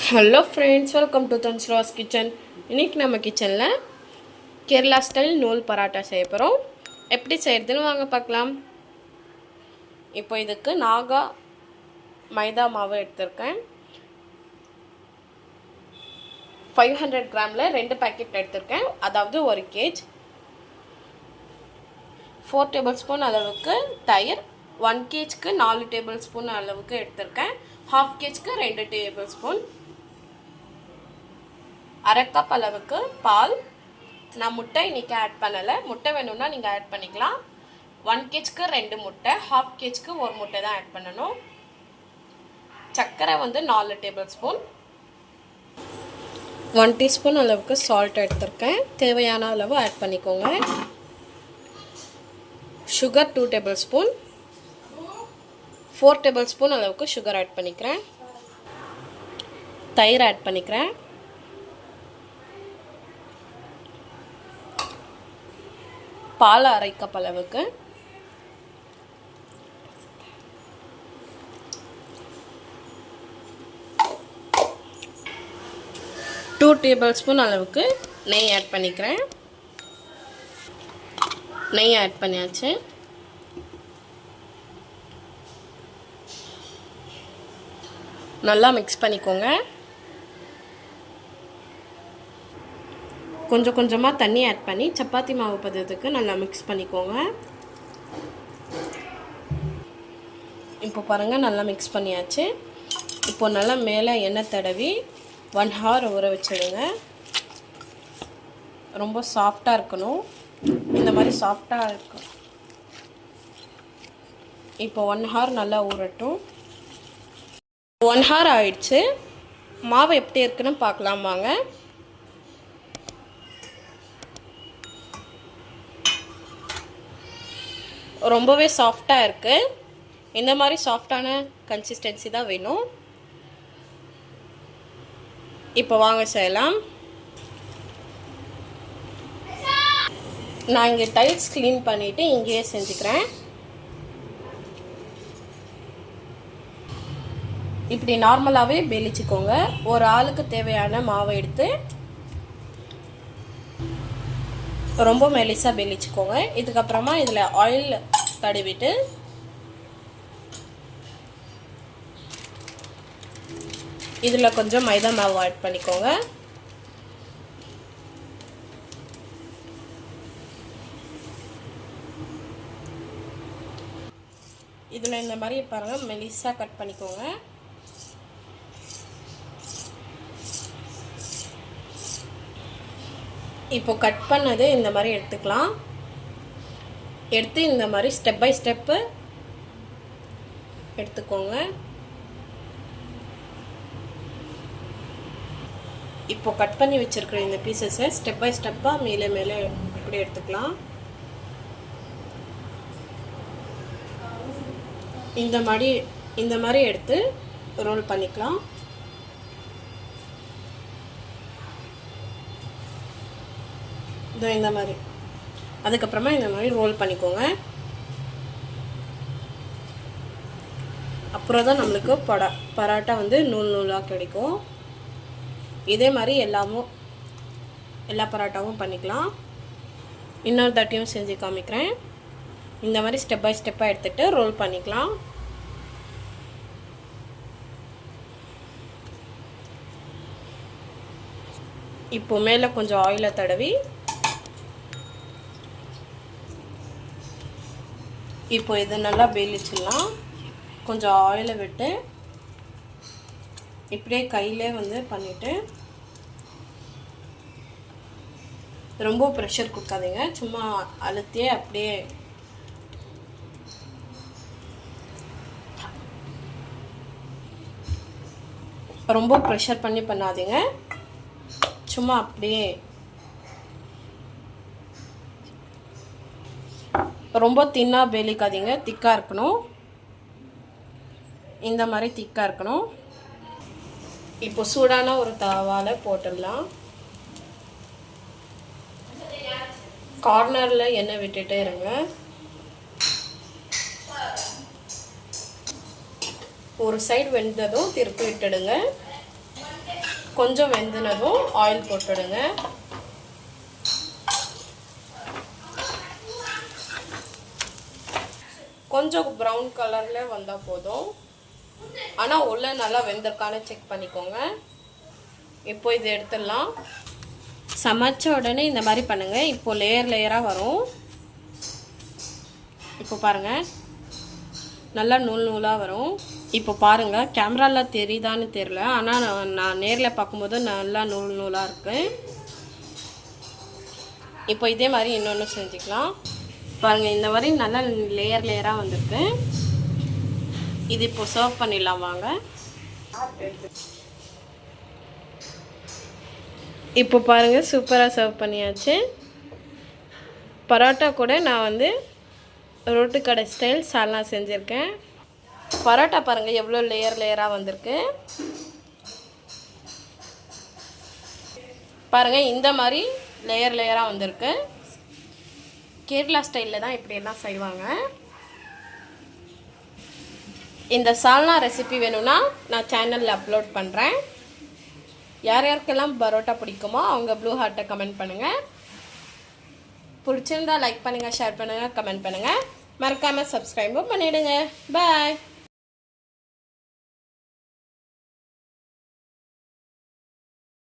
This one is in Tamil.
Hello friends, welcome to Dhanshras kitchen. இன்றைக்கி நம்ம கிச்சனில் கேரளா ஸ்டைல் நூல் பராட்டா செய்ய போகிறோம். எப்படி செய்கிறதுன்னு வாங்க பார்க்கலாம். இப்போ இதுக்கு நாகா மைதா மாவு எடுத்திருக்கேன். 500 கிராமில் 2 பேக்கெட் எடுத்திருக்கேன், அதாவது 1 kg. 4 டேபிள் ஸ்பூன் அளவுக்கு தயிர், 1 kgக்கு 4 டேபிள் ஸ்பூன் அளவுக்கு எடுத்திருக்கேன். 1/2 kgக்கு 2 டேபிள் ஸ்பூன். 1/2 கப் அளவுக்கு பால். நான் முட்டை இன்றைக்கி ஆட் பண்ணலை, முட்டை வேணும்னா நீங்கள் ஆட் பண்ணிக்கலாம். 1 kgக்கு 2 முட்டை, 1/2 kgக்கு 1 முட்டை தான் ஆட் பண்ணணும். சர்க்கரை 4 டேபிள் ஸ்பூன். 1 டீஸ்பூன் அளவுக்கு சால்ட் எடுத்திருக்கேன், தேவையான அளவு ஆட் பண்ணிக்கோங்க. Sugar 2 table spoon. 4 table spoon அளவுக்கு சுகர் ஆட் பண்ணிக்கிறேன். தயிர் ஆட் பண்ணிக்கிறேன். பால் 1/2 கப் அளவுக்கு. டூ டேபிள் ஸ்பூன் அளவுக்கு நெய் ஆட் பண்ணிக்கிறேன். நெய் ஆட் பண்ணியாச்சு. நல்லா மிக்ஸ் பண்ணிக்கோங்க. கொஞ்சம் கொஞ்சமாக தண்ணி ஆட் பண்ணி சப்பாத்தி மாவு பதத்துக்கு நல்லா மிக்ஸ் பண்ணிக்கோங்க. இப்போ பாருங்கள், நல்லா மிக்ஸ் பண்ணியாச்சு. இப்போ நல்லா மேலே எண்ணெய் தடவி 1 hour ஊற வச்சிடுங்க. ரொம்ப சாஃப்டாக இருக்கணும், இந்த மாதிரி சாஃப்டாக இருக்கும். இப்போ 1 hour நல்லா ஊறட்டும். 1 hour ஆயிடுச்சு. மாவு எப்படி இருக்குன்னு பார்க்கலாம் வாங்க. ரொம்பவே சாஃப்டாக இருக்குது. இந்த மாதிரி சாஃப்டான கன்சிஸ்டன்சி தான் வேணும். இப்போ வாங்க செய்யலாம். நான் இங்கே டைல்ஸ் க்ளீன் பண்ணிவிட்டு இங்கேயே செஞ்சுக்கிறேன். இப்படி நார்மலாகவே பெலிச்சிக்கோங்க. ஒரு ஆளுக்கு தேவையான மாவை எடுத்து ரொம்ப மெலிசாக பெலிச்சிக்கோங்க. இதுக்கப்புறமா இதில் ஆயில் தடவிட்டு இதில் கொஞ்சம் மைதா மாவு ஆட் பண்ணிக்கோங்க. இதில் இந்த மாதிரி பாருங்கள், மெலிசாக கட் பண்ணிக்கோங்க. இப்போ கட் பண்ணது இந்த மாதிரி எடுத்துக்கலாம். எடுத்து இந்த மாதிரி ஸ்டெப் பை ஸ்டெப்பு எடுத்துக்கோங்க. இப்போ கட் பண்ணி வச்சுருக்கிற இந்த பீசஸை ஸ்டெப் பை ஸ்டெப்பாக மேலே மேலே இப்படி எடுத்துக்கலாம். இந்த மாதிரி எடுத்து ரோல் பண்ணிக்கலாம். இதோ இந்த மாதிரி. அதுக்கப்புறமா இந்த மாதிரி ரோல் பண்ணிக்கோங்க. அப்புறம் தான் நம்மளுக்கு பராட்டா நூல் நூலாக கிடைக்கும். இதே மாதிரி எல்லா பராட்டாவும் பண்ணிக்கலாம். இன்னொரு தட்டியும் செஞ்சு காமிக்கிறேன். இந்த மாதிரி ஸ்டெப் பை ஸ்டெப்பாக எடுத்துகிட்டு ரோல் பண்ணிக்கலாம். இப்போ மேலே கொஞ்சம் ஆயிலை தடவி இப்போ இதை நல்லா வேலிச்சிடலாம். கொஞ்சம் ஆயிலை விட்டு இப்படியே கையிலே பண்ணிவிட்டு, ரொம்ப ப்ரெஷர் கொடுக்காதீங்க, சும்மா அழுத்தியே அப்படியே ரொம்ப ப்ரெஷர் பண்ணாதீங்க, சும்மா அப்படியே. ரொம்ப தின்னாக வேலிக்காதீங்க, திக்காக இருக்கணும். இந்த மாதிரி திக்காக இருக்கணும். இப்போ சூடான ஒரு தவாவில் போட்டுடலாம். கார்னரில் எண்ணெய் விட்டுட்டே இருங்க. ஒரு சைடு வெந்ததும் திருப்பி விட்டுடுங்க. கொஞ்சம் வெந்துனதும் ஆயில் போட்டுடுங்க. கொஞ்சம் ப்ரௌன் கலரில் வந்தால் போதும். ஆனால் உள்ளே நல்லா வெந்திருக்கான்னு செக் பண்ணிக்கோங்க. இப்போ இது எடுத்துடலாம். சமைச்ச உடனே இந்த மாதிரி பண்ணுங்கள். இப்போது லேயர் லேயராக வரும். இப்போ பாருங்கள், நல்லா நூல் நூலாக வரும். இப்போ பாருங்கள், கேமராவில் தெரியுதான்னு தெரியல, ஆனால் நான் நேரில் பார்க்கும்போது நல்லா நூல் நூலாக இருக்குது. இப்போ இதே மாதிரி இன்னொன்று செஞ்சுக்கலாம். பாருங்கள், இந்த மாதிரி நல்லா லேயர் லேயராக வந்திருக்கு. இது இப்போ சர்வ் பண்ணிடலாம் வாங்க. இப்போ பாருங்கள், சூப்பராக சர்வ் பண்ணியாச்சு. பரோட்டா கூட நான் வந்து ரோட்டு கடை ஸ்டைல் சால்னா செஞ்சுருக்கேன். பரோட்டா பாருங்கள் எவ்வளோ லேயர் லேயராக வந்திருக்கு. பாருங்கள், இந்த மாதிரி லேயர் லேயராக வந்திருக்கு. கேரளா ஸ்டைலில் தான் இப்படியெல்லாம் செய்வாங்க. இந்த சால்னா ரெசிபி வேணும்னா நான் சேனலில் அப்லோட் பண்ணுறேன். யார் யாருக்கெல்லாம் பரோட்டா பிடிக்குமோ அவங்க ப்ளூ ஹார்ட்டை கமெண்ட் பண்ணுங்கள். பிடிச்சிருந்தா லைக் பண்ணுங்கள், ஷேர் பண்ணுங்கள், கமெண்ட் பண்ணுங்கள். மறக்காமல் சப்ஸ்கிரைபும் பண்ணிவிடுங்க. பாய்.